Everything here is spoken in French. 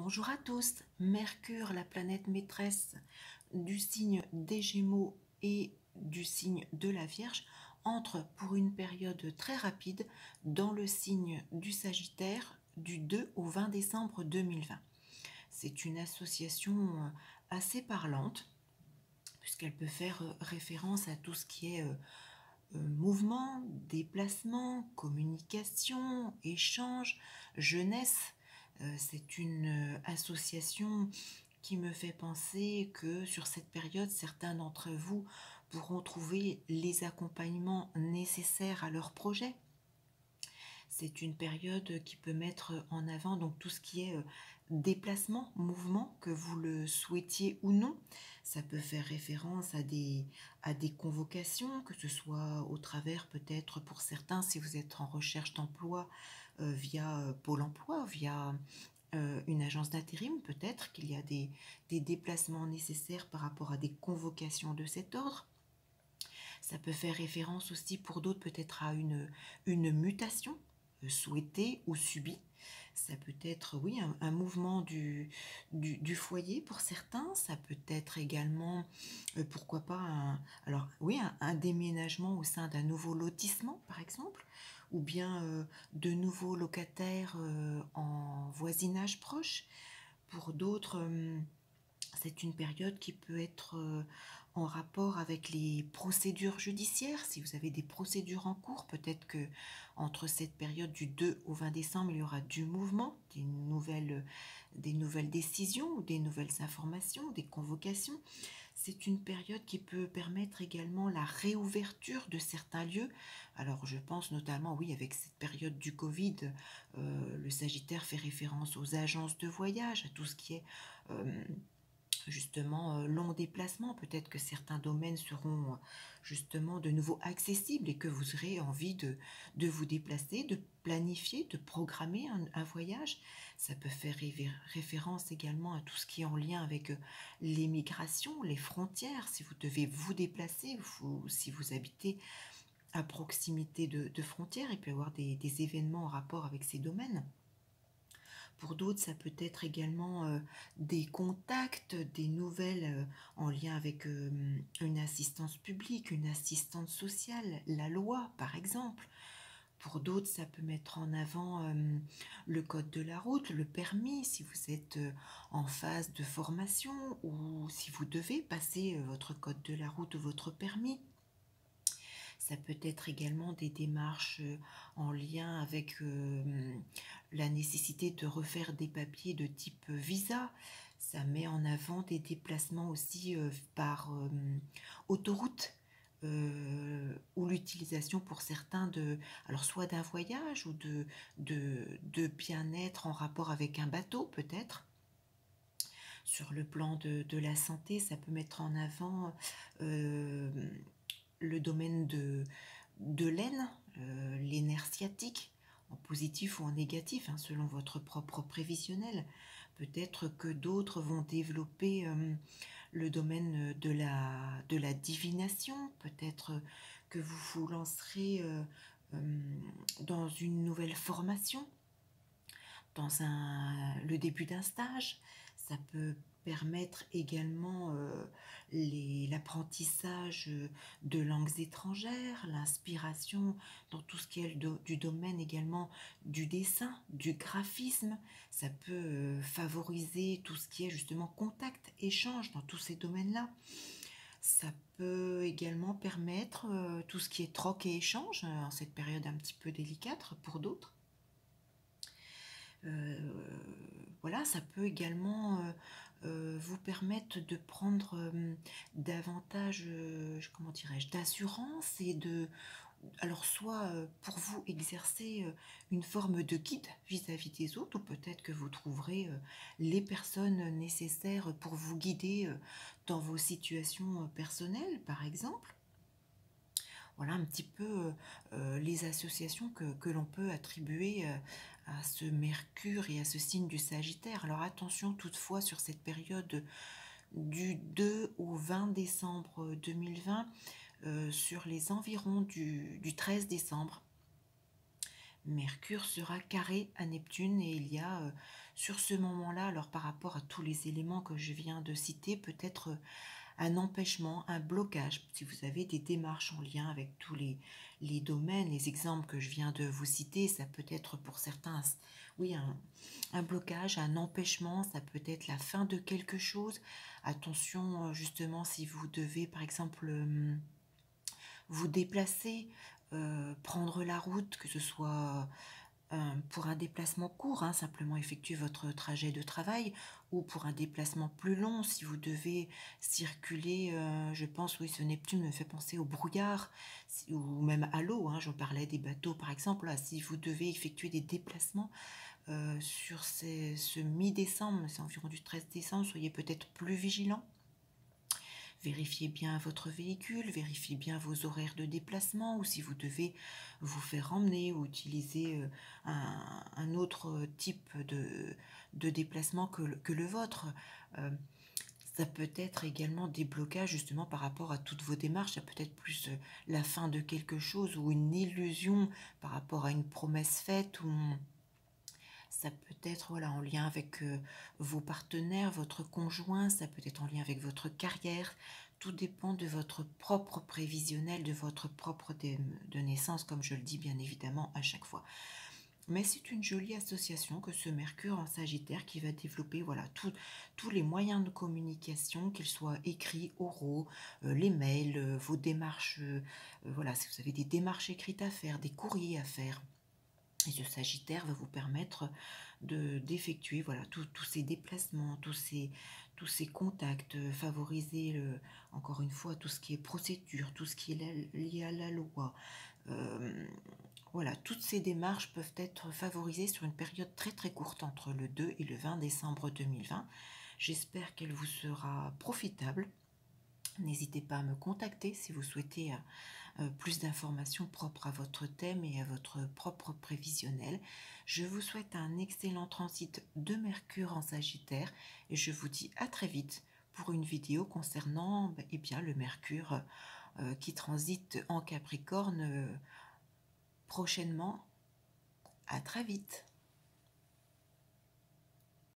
Bonjour à tous. Mercure, la planète maîtresse du signe des Gémeaux et du signe de la Vierge, entre pour une période très rapide dans le signe du Sagittaire du 2 au 20 décembre 2020. C'est une association assez parlante puisqu'elle peut faire référence à tout ce qui est mouvement, déplacement, communication, échange, jeunesse. C'est une association qui me fait penser que sur cette période, certains d'entre vous pourront trouver les accompagnements nécessaires à leur projet. C'est une période qui peut mettre en avant donc tout ce qui est déplacement, mouvement, que vous le souhaitiez ou non. Ça peut faire référence à des convocations, que ce soit au travers peut-être pour certains, si vous êtes en recherche d'emploi via Pôle emploi, via une agence d'intérim, peut-être qu'il y a des déplacements nécessaires par rapport à des convocations de cet ordre. Ça peut faire référence aussi pour d'autres peut-être à une mutation souhaitée ou subie. Ça peut être, oui, un mouvement du foyer pour certains. Ça peut être également, pourquoi pas, un déménagement au sein d'un nouveau lotissement, par exemple, ou bien de nouveaux locataires en voisinage proche. Pour d'autres, c'est une période qui peut être en rapport avec les procédures judiciaires. Si vous avez des procédures en cours, peut-être que entre cette période du 2 au 20 décembre, il y aura du mouvement, des nouvelles décisions, ou des nouvelles informations, des convocations. C'est une période qui peut permettre également la réouverture de certains lieux. Alors je pense notamment, oui, avec cette période du Covid, le Sagittaire fait référence aux agences de voyage, à tout ce qui est justement long déplacement. Peut-être que certains domaines seront justement de nouveau accessibles et que vous aurez envie de vous déplacer, de planifier, de programmer un voyage. Ça peut faire référence également à tout ce qui est en lien avec les migrations, les frontières, si vous devez vous déplacer, si vous habitez à proximité de frontières, il peut y avoir des événements en rapport avec ces domaines. Pour d'autres, ça peut être également des contacts, des nouvelles en lien avec une assistance publique, une assistante sociale, la loi par exemple. Pour d'autres, ça peut mettre en avant le code de la route, le permis, si vous êtes en phase de formation ou si vous devez passer votre code de la route ou votre permis. Ça peut être également des démarches en lien avec la nécessité de refaire des papiers de type visa. Ça met en avant des déplacements aussi par autoroute ou l'utilisation pour certains alors soit d'un voyage ou de bien-être en rapport avec un bateau peut-être. Sur le plan de la santé, ça peut mettre en avant euh, le domaine de l'aine, les nerfs sciatiques, en positif ou en négatif, hein, selon votre propre prévisionnel. Peut-être que d'autres vont développer le domaine de la divination. Peut-être que vous vous lancerez dans une nouvelle formation, dans le début d'un stage. Ça peut permettre également l'apprentissage de langues étrangères, l'inspiration dans tout ce qui est du domaine également du dessin, du graphisme. Ça peut favoriser tout ce qui est justement contact, échange dans tous ces domaines-là. Ça peut également permettre tout ce qui est troc et échange en cette période un petit peu délicate pour d'autres. Voilà, ça peut également vous permettre de prendre davantage, comment dirais-je, d'assurance et alors soit pour vous exercer une forme de guide vis-à-vis des autres, ou peut-être que vous trouverez les personnes nécessaires pour vous guider dans vos situations personnelles, par exemple. Voilà un petit peu les associations que l'on peut attribuer à ce Mercure et à ce signe du Sagittaire. Alors attention toutefois sur cette période du 2 au 20 décembre 2020, sur les environs du 13 décembre. Mercure sera carré à Neptune et il y a sur ce moment-là, alors par rapport à tous les éléments que je viens de citer, peut-être un empêchement, un blocage, si vous avez des démarches en lien avec tous les domaines, les exemples que je viens de vous citer, ça peut être pour certains, oui, un blocage, un empêchement, ça peut être la fin de quelque chose. Attention, justement, si vous devez, par exemple, vous déplacer, prendre la route, que ce soit pour un déplacement court, hein, simplement effectuer votre trajet de travail, ou pour un déplacement plus long, si vous devez circuler, je pense, oui, ce Neptune me fait penser au brouillard, ou même à l'eau, hein, je parlais des bateaux par exemple, là, si vous devez effectuer des déplacements sur ce mi-décembre, c'est environ du 13 décembre, soyez peut-être plus vigilants. Vérifiez bien votre véhicule, vérifiez bien vos horaires de déplacement, ou si vous devez vous faire emmener ou utiliser un autre type de déplacement que le vôtre. Euh, Ça peut être également des blocages justement par rapport à toutes vos démarches. Ça peut être plus la fin de quelque chose ou une illusion par rapport à une promesse faite, ou ça peut être voilà, en lien avec vos partenaires, votre conjoint, ça peut être en lien avec votre carrière. Tout dépend de votre propre prévisionnel, de votre propre de naissance, comme je le dis bien évidemment à chaque fois. Mais c'est une jolie association que ce Mercure en Sagittaire qui va développer voilà, tous les moyens de communication, qu'ils soient écrits, oraux, les mails, vos démarches, voilà, si vous avez des démarches écrites à faire, des courriers à faire. Et ce Sagittaire va vous permettre d'effectuer voilà, tous ces déplacements, tous ces contacts, favoriser encore une fois tout ce qui est procédure, tout ce qui est lié à la loi. Euh, voilà, toutes ces démarches peuvent être favorisées sur une période très très courte entre le 2 et le 20 décembre 2020. J'espère qu'elle vous sera profitable. N'hésitez pas à me contacter si vous souhaitez plus d'informations propres à votre thème et à votre propre prévisionnel. Je vous souhaite un excellent transit de Mercure en Sagittaire et je vous dis à très vite pour une vidéo concernant eh bien, le Mercure qui transite en Capricorne prochainement. À très vite.